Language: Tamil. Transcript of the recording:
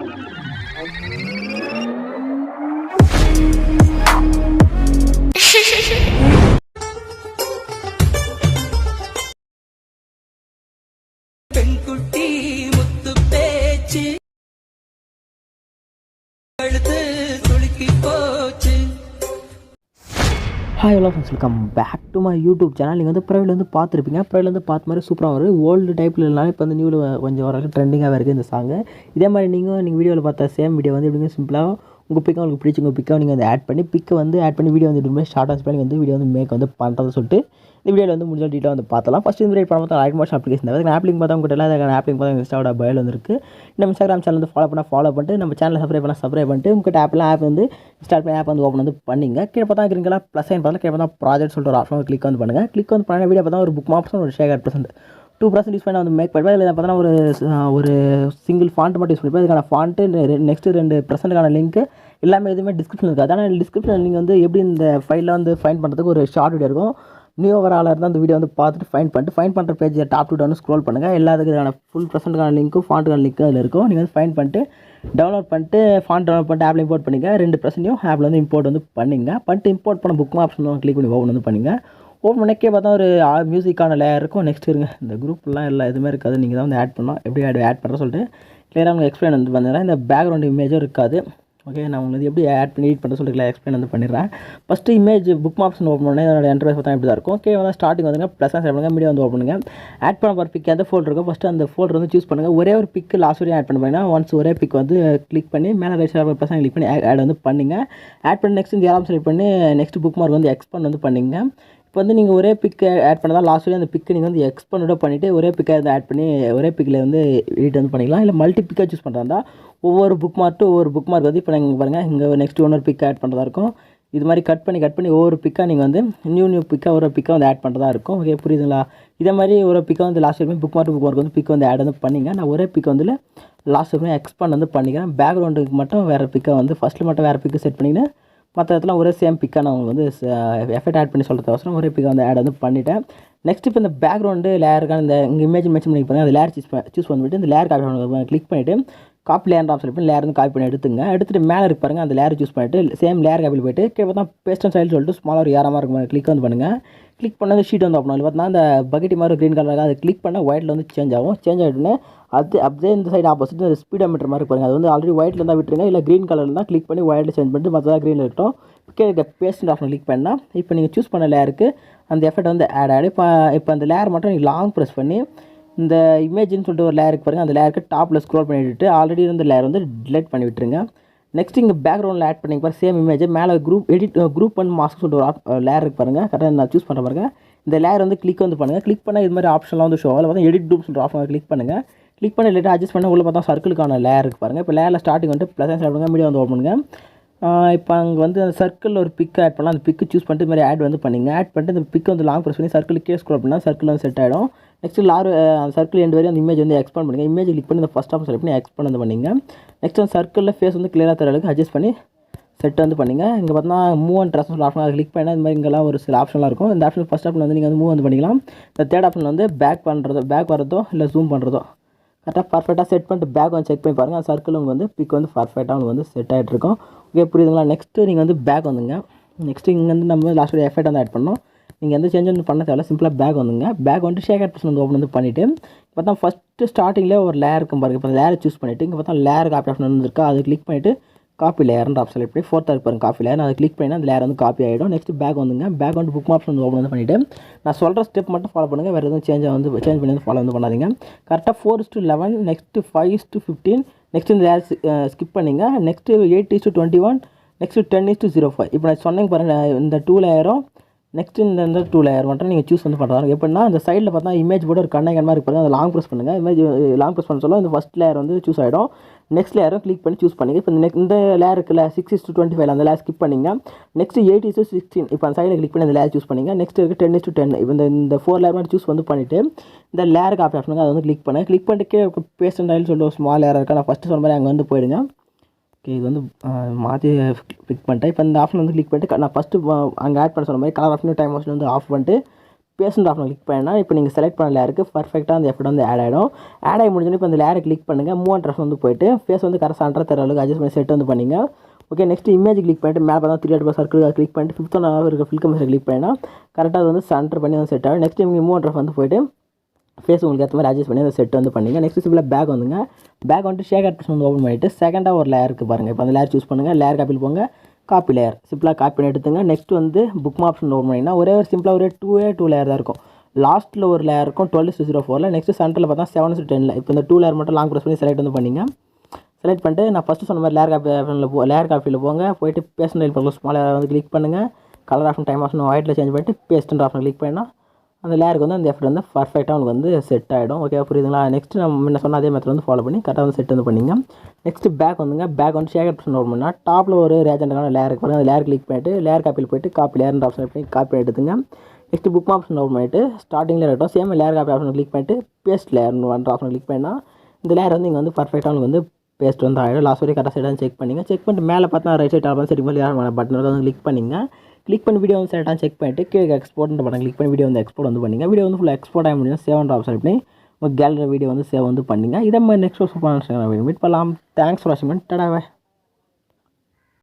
பெண்குட்டி முத்து பேச்சு கழுத்து சுளுக்கி போச்சு. Hi hello friends, welcome back to my YouTube channel. நீங்கள் வந்து ப்ரைவில் வந்து பார்த்துருப்பீங்க. ப்ரைவில் வந்து பார்த்த மாதிரி சூப்பராக வரும். ஓல்டு டைப்பில் இல்லைனாலும் இப்போ வந்து நியூவில் கொஞ்சம் ஓரளவுக்கு ட்ரெண்டிங்காக இருக்குது இந்த சாங்கு. இதே மாதிரி நீங்கள் வீடியோவில் பார்த்த சேம் வீடியோ வந்து எப்படிங்க சிம்பிளாக உங்கள் பிக்கை உங்களுக்கு பிடிச்சி உங்கள் பிக்கை நீங்கள் வந்து ஆட் பண்ணி வீடியோ வந்து எப்படிமே ஷார்ட் ஆஸ் பண்ணி வந்து வீடியோ வந்து மேக் வந்து பண்ணுறது சொல்லிட்டு இந்த வீடியோவில் வந்து முடிஞ்ச டீட்டெயில் வந்து பார்த்தலாம். ஃபஸ்ட் இந்த வீடியோ பார்த்தா லைட் மோஷன் அப்ளிகேஷன் தான். ஆப் லிங்க் பார்த்தா உங்கள்கிட்ட எல்லாம் ஆப் லிங்க் பார்த்தா இன்ஸ்டாவோட பயல் வந்துருக்கு. நம்ம இன்ஸ்டாகிராம் சேனல் வந்து ஃபாலோ பண்ணிட்டு நம்ம சேனலை சப்ஸ்கிரைப் பண்ணிட்டு உங்கள்கிட்ட ஆப் வந்து இன்ஸ்டால் பண்ணி ஆப் வந்து ஓப்பன் வந்து பண்ணிங்க. கீழே பார்த்தா இருக்கிறீங்களா ப்ளஸ் சைன் பார்த்தா கீழே பார்த்தா ப்ராஜெக்ட் சொல்லிட்டு ஒரு ஆப்ஷன் கிளிக் வந்து பண்ணுங்கள். கிளிக் வந்து பண்ண வீடியோ பார்த்தா ஒரு புக் ஆப்ஷன் ஒரு ஷேர் 2% யூஸ் பண்ணி வந்து மேக் பண்ணுவேன். இதில் பார்த்தா ஒரு சிங்கிள் ஃபாண்ட் மட்டும் யூஸ் பண்ணிப்பேன். இதுக்கான ஃபாண்ட்டு நெக்ஸ்ட்டு 2% லிங்க் எல்லாமே எதுவுமே டிஸ்கிரிப்ஷன் இருக்காது. ஆனால் டிஸ்கிரிப்ஷன் நீங்கள் வந்து எப்படி இந்த ஃபைலில் வந்து ஃபைன் பண்ணுறதுக்கு ஒரு ஷார்ட் வீடியோ இருக்கும். நியூ ஓவரால் இருந்தால் அந்த வீடியோ வந்து பார்த்துட்டு ஃபைன் பண்ணுற page top to down scroll பண்ணுங்கள். எல்லாத்துக்கான ஃபுல் ப்ரெசென்ட்டுக்கான லிங்க்கும் ஃபாண்ட்டுக்கான லிங்க்கும் அதில் இருக்கும். நீங்கள் வந்து ஃபைன் பண்ணிட்டு டவுன்லோட் பண்ணிட்டு ஃபாண்ட் டவுன்லோட் பண்ணிட்டு ஆப்பில் இம்போர்ட் பண்ணிங்க. 2%யும் ஆப்பில் வந்து இம்போர்ட் வந்து பண்ணிட்டு இம்போர்ட் பண்ண புக் ஆப்ஷன் கிளிக் பண்ணி ஓப்பன் வந்து பண்ணிங்க. ஓப்பன் பண்ணிக்கே பார்த்தா ஒரு மியூசிக்கான லேயர் இருக்கும். நெக்ஸ்ட் இருங்க இந்த குரூப்லாம் எல்லாம் எதுவுமே இருக்காது. நீங்கள் தான் வந்து ஆட் பண்ணலாம். எப்படி ஆட் பண்ணுற சொல்லிட்டு கிளியராக உங்களுக்கு எக்ஸ்பிளைன் வந்து பண்ணிடுறேன். இந்த பேக்ரவுண்ட் இமேஜும் இருக்காது. ஓகே, நான் உங்களுக்கு எப்படி ஆட் பண்ணி எடிட் பண்ணுற சொல்லிட்டு எக்ஸ்பிளைன் வந்து பண்ணிடுறேன். First image book option open பண்ணி அதோட இன்டர்ஃபேஸ் பார்த்தா இப்படி தான் இருக்கும். ஓகே, வந்து ஸ்டார்டிங் வந்துங்க ப்ளஸ் செட் பண்ணுங்கள். மீடியா வந்து ஓப்பன் பண்ணுங்கள். ஆட் பண்ண போகிற பிக் எந்த ஃபோல்டர் இருக்கும் ஃபஸ்ட்டு அந்த ஃபோல்டர் வந்து சூஸ் பண்ணுங்கள். ஒரே ஒரு பிக் லாஸ்ட் வரையும் ஆட் பண்ண ஒன்ஸ் ஒரே பிக் வந்து கிளிக் பண்ணி மேலே ரைட் சைடு ப்ளஸ் கிளிக் பண்ணி ஆட் வந்து பண்ணிங்க. ஆட் பண்ணி நெக்ஸ்ட் இந்த யாரும் செலக்ட் பண்ணி நெக்ஸ்ட் புக் மார்க் வந்து எக்ஸ்பேண்ட் வந்து பண்ணிங்க. இப்போ வந்து நீங்கள் ஒரே பிக்கை ஆட் பண்ணால் லாஸ்ட் வரையும் அந்த பிக்கை நீங்கள் வந்து எக்ஸ்பேண்ட் பண்ணிவிட்டு ஒரே பிக்கை வந்து ஆட் பண்ணி ஒரே பிக்கில் வந்து எடிட் வந்து பண்ணிக்கலாம். இல்லை மல்டி பிக்காக சூஸ் பண்ணுறதா ஒவ்வொரு புக் மார்க் வந்து இப்போ நீங்கள் பாருங்கள் இங்கே நெக்ஸ்ட் இன்னொரு பிக் ஆட் பண்ணுறதா இருக்கும். இது மாதிரி கட் பண்ணி ஒவ்வொரு பிக்காக நீங்கள் வந்து நியூ பிக்காக ஒரு பிக்காக வந்து ஆட் பண்ணுறதா இருக்கும். ஓகே, புரியுதுங்களா? இதே மாதிரி ஒரு பிக்கை வந்து லாஸ்ட் வரைக்கும் புக் மார்க் வந்து பிக் வந்து ஆட் வந்து பண்ணிங்க. நான் ஒரே பிக் வந்து லாஸ்ட் வரைக்கும் எக்ஸ்பேண்ட் வந்து பண்ணிக்கிறேன். பேக்ரவுண்டுக்கு மட்டும் வேறு பிக்கை வந்து ஃபஸ்ட்டில் மட்டும் வேறு பிக்கை செட் பண்ணிங்கன்னா மற்ற இடத்துல ஒரே சேம் பிக்காக நான் உங்களுக்கு வந்து எஃபெக்ட் ஆட் பண்ணி சொல்கிறது அவசரம் ஒரே பிக்கை வந்து ஆட் வந்து பண்ணிவிட்டேன். நெக்ஸ்ட் இப்போ இந்த பேக்ரவுண்டு லேயருக்கான இந்த இங்கே இமேஜ் மென்ஷன் பண்ணி பாருங்கள். அந்த லேயர் சூஸ் பண்ணிவிட்டு இந்த லேயர் கிளிக் பண்ணிவிட்டு காப்பி லேயர் ஆப்ஷன் பண்ணி லேயர் வந்து காப்பி பண்ணி எடுத்துட்டு மேலே இருக்கு பாருங்கள். அந்த லேயர் சூஸ் பண்ணிவிட்டு சேம் லேயர் காப்பியில் போய்ட்டு கீழே பார்த்தா பேஸ்ட் அண்ட் ஸ்டைல் சொல்லிட்டு ஸ்மாலாக ஒரு ஏரமாக இருக்கும். கிளிக் வந்து பண்ணுங்கள். கிளிக் பண்ணால் ஷீட் வந்து ஓப்பன் ஆகும். பார்த்தா அந்த பக்கெட்டி மாதிரி க்ரீன் கலர் அதை கிளிக் பண்ணால் ஒயிட்டில் வந்து சேஞ்ச் ஆகிட்டுன்னு அப்படியே இந்த சைடு ஆப்போசிட் இந்த ஸ்பீடோமீட்டர் மாதிரி பாருங்கள். அது வந்து ஆல்ரெடி ஒயிட்டில் இருந்தால் விட்டுருங்க. இல்லை க்ரீன் கலரில் தான் கிளிக் பண்ணி ஒயிட்டில் சேஞ்ச் பண்ணிட்டு மற்றதாக க்ரீனில் இருக்கட்டும். கீழே பேஸ்ட் ஆப்ஷன் கிளிக் பண்ணால் இப்போ நீங்கள் சூஸ் பண்ண லேயருக்கு அந்த எஃபெக்ட் வந்து ஆட் ஆகிடும். இப்போ அந்த லேயர் மட்டும் நீங்கள் லாங் ப்ரெஸ் பண்ணி இந்த இமேஜின்னு சொல்லிட்டு ஒரு லேயருக்கு பாருங்கள். அந்த லேயருக்கு டாப்பில் ஸ்க்ரோல் பண்ணிவிட்டு ஆல்ரெடி இருந்த லேயர் வந்து டிலீட் பண்ணி விட்டுருங்க. நெக்ஸ்ட் இங்கே பேக்ரவுண்டில் ஆட் பண்ணி பாருங்கள் சேம் இமேஜ் மேலே குரூப் அண்ட் மாஸ்க் சொல்லிட்டு ஒரு லேயர் இருக்கு பாருங்கள். கரெக்டாக நான் சூஸ் பண்ணுற பாருங்கள். இந்த லேயர் வந்து கிளிக் வந்து பண்ணுங்கள். கிளிக் பண்ணால் இது மாதிரி ஆப்ஷன்லாம் வந்து ஷோ அதில் பார்த்தா எடிட் குரூப் சொல்லிட்டு ஆப்ஷன் கிளிக் பண்ணுங்கள். கிளிக் பண்ணி லேட்டாக அட்ஜஸ்ட் பண்ண உள்ள பார்த்தா சர்க்கிளுக்கான லேயர் இருக்குது பாருங்கள். இப்போ லேயரில் ஸ்டார்டிங் வந்து ப்ளஸ் செட் பண்ணுங்கள். மீடியா வந்து ஓப்பன் பண்ணுங்கள். இப்போ அங்கே வந்து அந்த சர்க்கிளில் ஒரு பிக் ஆட் பண்ணலாம். அந்த பிக்கு சூஸ் பண்ணிட்டு இது மாதிரி ஆட் வந்து பண்ணிங்க. ஆட் பண்ணிட்டு இந்த பிக்கு வந்து லாங் ப்ரெஸ் பண்ணி சர்க்கிளுக்கே ஸ்க்ரோல் பண்ணால் சர்க்கிள் வந்து செட் ஆகிடும். நெக்ஸ்ட் அந்த சர்க்கிள் எண்டு வரையும் அந்த இமேஜ் வந்து எக்ஸ்பேண்ட் பண்ணுங்கள். இமேஜ் கிளிக் பண்ணி இந்த ஃபஸ்ட் ஆப்ஷன் செலக்ட் பண்ணி எக்ஸ்பேண்ட் வந்து பண்ணிங்க. நெக்ஸ்ட் அந்த சர்க்கிளில் ஃபேஸ் வந்து கிளியராக தர அளவுக்கு அட்ஜஸ்ட் பண்ணி செட் வந்து பண்ணிங்க. இங்கே பார்த்தா மூவ் அண்ட் ட்ரெஸ் ஆப்ஷன் அதை கிளிக் பண்ணால் இந்த மாதிரி இங்கெல்லாம் ஒரு சில ஆப்ஷன்லாம் இருக்கும். இந்த ஆப்ஷன் ஃபஸ்ட் ஆப்ஷன் வந்து நீங்கள் வந்து மூவ் வந்து பண்ணிக்கலாம். இந்த தேர்ட் ஆப்ஷன் வந்து பேக் வரதோ இல்லை ஜூம் பண்ணுறதோ கரெக்டாக பர்ஃபெக்டாக செட் பண்ணிட்டு பேக் வந்து செக் பண்ணி பாருங்கள். அந்த சர்க்கிள் உங்களுக்கு வந்து பிக் வந்து பர்ஃபெக்டாக உங்களுக்கு வந்து செட் ஆகிட்டு இருக்கும். ஓகே, புரியுதுங்களா? நெக்ஸ்ட்டு நீங்கள் வந்து பேக் வந்துங்க. நெக்ஸ்ட்டு இங்கே வந்து நம்ம லாஸ்ட் எஃபெக்ட் வந்து ஆட் பண்ணோம். நீங்கள் எந்த சேஞ்ச் வந்து பண்ண தேவை சிம்பிளாக பேக் வந்துங்க. பேக் வந்து ஷேக் ஆப்ஷன் வந்து ஓப்பன் வந்து பண்ணிவிட்டு பார்த்தா ஃபஸ்ட்டு ஸ்டார்டிங்கில் ஒரு லேயர் இருக்கும் பாருங்கள். இப்போ லேயர் சூஸ் பண்ணிவிட்டு இங்கே பார்த்தா லேயர் காப்பி ஆப்ஷன் வந்து இருக்கா அதை கிளிக் பண்ணிவிட்டு காப்பி லேயர்ன்ற ஆப்ஷன் எப்படி ஃபோர்த்தாக இருப்பாருங்க காப்பி லேயர் அதை கிளிக் பண்ணி அந்த லேயர் வந்து காப்பி ஆகிடும். நெக்ஸ்ட் பேக் வந்துங்க. பேக் வந்து புக் ஆப்ஷன் வந்து ஓப்பன் வந்து பண்ணிவிட்டு நான் சொல்கிற ஸ்டெப் மட்டும் ஃபாலோ பண்ணுங்கள். வேறு எதுவும் சேஞ்ச் பண்ணி ஃபாலோ வந்து பண்ணாதீங்க. கரெக்டாக 4:11 நெக்ஸ்ட்டு 5:15 நெக்ஸ்ட் இந்த லேயர் ஸ்கிப் பண்ணிங்க. நெக்ஸ்ட்டு 8:21 நெக்ஸ்ட்டு 10:05 இப்போ நான் சொன்னேங்க பாருங்கள். இந்த 2 லேயரும் நெக்ஸ்ட் இந்த 2 லேயர் மட்டும் நீங்கள் சூஸ் வந்து பண்ணுறாங்க. எப்படின்னா அந்த சைடில் பார்த்தா இமேஜ் போட ஒரு கண்ணை இருப்பாங்க. அதை லாங் ப்ரெஸ் பண்ணுங்கள். இமேஜ் லாங் ப்ரெஸ் பண்ண சொல்ல இந்த ஃபஸ்ட் லேயர் வந்து சூஸ் ஆகிடும். நெக்ஸ்ட் லேயரும் கிளிக் பண்ணி சூஸ் பண்ணிங்க. இப்போ இந்த லேயர் இருக்குல்ல 6:25 அந்த லேயர் ஸ்கிப் பண்ணிங்க. நெக்ஸ்ட் 8:16 இப்போ அந்த சைடில் கிளிக் பண்ணி அந்த லேயர் சூஸ் பண்ணிங்க. நெக்ஸ்ட் இருக்குது 10:10 இப்போ இந்த 4 லேயர் மாதிரி சூஸ் வந்து பண்ணிவிட்டு இந்த லேயருக்கு ஆப்ஷன் அதை வந்து கிளிக் பண்ணிட்டு பேஸ்ட் அண்ட் ஸ்டைல் சொல்லிட்டு ஒரு ஸ்மால் லேயர் இருக்கா நான் ஃபஸ்ட்டு சொன்ன மாதிரி அங்கே வந்து போயிடுங்க. ஓகே, இது வந்து மாற்றி கிளிக் பண்ணிட்டேன். இப்போ இந்த ஆப்ஷன் வந்து கிளிக் பண்ணிட்டு நான் ஃபஸ்ட்டு அங்கே ஆட் பண்ண சொன்ன மாதிரி கலர் ஆப்ஷன் டைம் ஆப்ஷன் வந்து ஆஃப் பண்ணிட்டு பேஸ்ட் ஆப்ஷன் கிளிக் பண்ணால் இப்போ நீங்கள் செலக்ட் பண்ண லேருக்கு பர்ஃபெக்டாக அந்த எஃபெக்ட் வந்து ஆட் ஆகிடும். ஆட் ஆகி முடிஞ்சோன்னே இப்போ அந்த லேரை கிளிக் பண்ணுங்கள். மூவ் அண்ட் வந்து போயிட்டு ஃபேஸ் வந்து கரெக்டாக சென்டர் தர அளவுக்கு அட்ஜஸ்ட் பண்ணி செட் வந்து பண்ணிங்க. ஓகே, நெக்ஸ்ட் இமேஜ் கிளிக் பண்ணிட்டு மேலே பார்த்தா 3 டாட் சர்க்கிள் கிளிக் பண்ணிட்டு 5th ஒன் இருக்க ஃபில் கமிஷன் கிளிக் பண்ணால் கரெக்டாக அது வந்து சென்டர் பண்ணி வந்து செட் ஆகும். நெக்ஸ்ட் நீங்கள் மூவ் அண்ட் வந்து போயிட்டு ஃபேஸ் உங்களுக்கு ஏற்ற மாதிரி அட்ஜஸ்ட் பண்ணி அந்த செட் வந்து பண்ணிங்க. நெக்ஸ்ட் சிம்பிளாக பேக் வந்துங்க. பேக் வந்துட்டு ஷேக் ஆப்ஷன் வந்து ஓப்பன் பண்ணிவிட்டு செகண்டாக ஒரு லேயருக்கு பாருங்கள். இப்போ அந்த லேயர் சூஸ் பண்ணுங்கள். லேயர் காப்பியில் போங்க, காப்பி லேயர் சிம்பிளாக காப்பி பண்ணி எடுத்துங்க. நெக்ஸ்ட் வந்து புக் ஆப்ஷன் ஓப்பன் பண்ணிங்கன்னா ஒரே ஒரு சிம்பிளாக ஒரு 2 லேயர் தான் இருக்கும். லாஸ்ட்டில் ஒரு லேயர் இருக்கும் 12:04. நெக்ஸ்ட் சென்டரில் பார்த்தா 7:10. இப்போ இந்த 2 லேயர் மட்டும் லாங் ப்ரெஸ் பண்ணி செலக்ட் வந்து பண்ணிங்க. செலக்ட் பண்ணிட்டு நான் ஃபஸ்ட்டு சொன்ன மாதிரி லேயர் காப்பியில் போங்க, போயிட்டு பேஸ்ட் லைன் பண்ணலாம். ஸ்மால் லேயர் வந்து கிளிக் பண்ணுங்கள். கலர் ஆப்ஷன் டைம் ஆப்ஷன் ஒயிட்டில் சேஞ்ச் பண்ணிட்டு பேஸ்ட் ஆப்ஷன் கிளிக் பண்ணால் அந்த லேயருக்கு வந்து அந்த எஃபெக்ட் வந்து பர்ஃபெக்டாக உங்களுக்கு வந்து செட் ஆகிடும். ஓகே, புரியுதுங்களா? நெக்ஸ்ட் நம்ம முன்ன சொன்ன அதே மெத்தட் வந்து ஃபாலோ பண்ணி கரெக்டாக வந்து செட் வந்து பண்ணிங்க. நெக்ஸ்ட் பேக் வந்துங்க. பேக் வந்து ஷேக் ஆப்ஷன் ஓப்பன் பண்ணால் டாப்பில் ஒரு ரேஜெண்டான லேயருக்கு பாருங்கள். அந்த லேயர் கிளிக் பண்ணிட்டு லேயர் காப்பியில் போயிட்டு காப்பி லேயர் ஆப்ஷன் பண்ணி காப்பி எடுத்துங்க. நெக்ஸ்ட் புக் ஆப்ஷன் ஓப்பன் பண்ணிட்டு ஸ்டார்டிங்கில் இருக்கட்டும் same layer copy option click பண்ணிட்டு பேஸ்ட் லேயர் ஆப்ஷன் கிளிக் பண்ணால் இந்த லேயர் வந்து இங்கே வந்து பர்ஃபெக்டாக உங்களுக்கு வந்து பேஸ்ட் வந்து ஆகிடும். லாஸ்ட் வரைக்கும் கரெக்டாக சைடாக செக் பண்ணிங்க. செக் பண்ணிட்டு மேலே பார்த்தா ரைட் சைட் ஆகும். சரி மேலே பட்டன் வந்து கிளிக் பண்ணிங்க. கிளிக் பண்ணி வீடியோ வந்து செலக்டாக செக் பண்ணிட்டு கீழே எக்ஸ்போர்ட் பட்டன் கிளிக் பண்ணி வீடியோ வந்து எக்ஸ்போர்ட் வந்து பண்ணிங்க. வீடியோ வந்து ஃபுல்லாக எக்ஸ்போர்ட் ஆகி முடியும். சேவ் ஆப்ஷன் பண்ணி உங்கள் கேலரி வீடியோ வந்து சேவ் வந்து பண்ணிங்க. இதை மாதிரி நெக்ஸ்ட் மீட் பண்ணலாம். தேங்க்ஸ் ஃபார் வாட்சிங். டாடா.